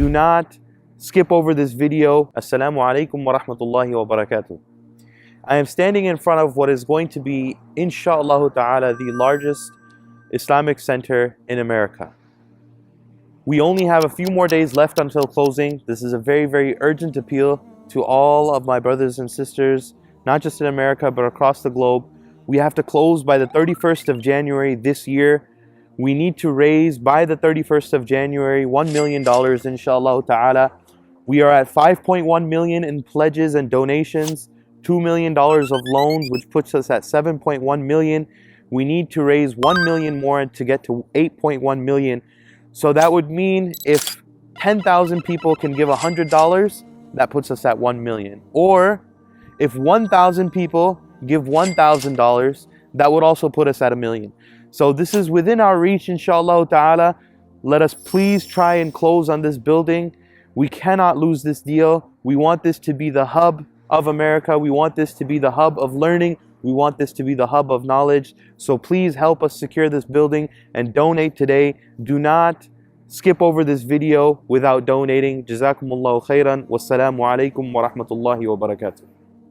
do not skip over this video. Assalamu alaikum wa rahmatullahi wa barakatuh. I am standing in front of what is going to be, inshaAllah ta'ala, the largest Islamic center in America. We only have a few more days left until closing. This is a very, very urgent appeal to all of my brothers and sisters, not just in America, but across the globe. We have to close by the 31st of January this year. We need to raise by the 31st of January $1 million, inshallah ta'ala. We are at 5.1 million in pledges and donations, $2 million of loans, which puts us at 7.1 million. We need to raise 1 million more to get to 8.1 million. So that would mean if 10,000 people can give $100, that puts us at 1 million. Or if 1,000 people give $1,000, that would also put us at 1 million. So this is within our reach, inshallah ta'ala. Let us please try and close on this building. We cannot lose this deal. We want this to be the hub of America. We want this to be the hub of learning. We want this to be the hub of knowledge. So please help us secure this building and donate today. Do not skip over this video without donating. Jazakumullahu khairan. Wassalamu alaikum wa rahmatullahi wa barakatuh.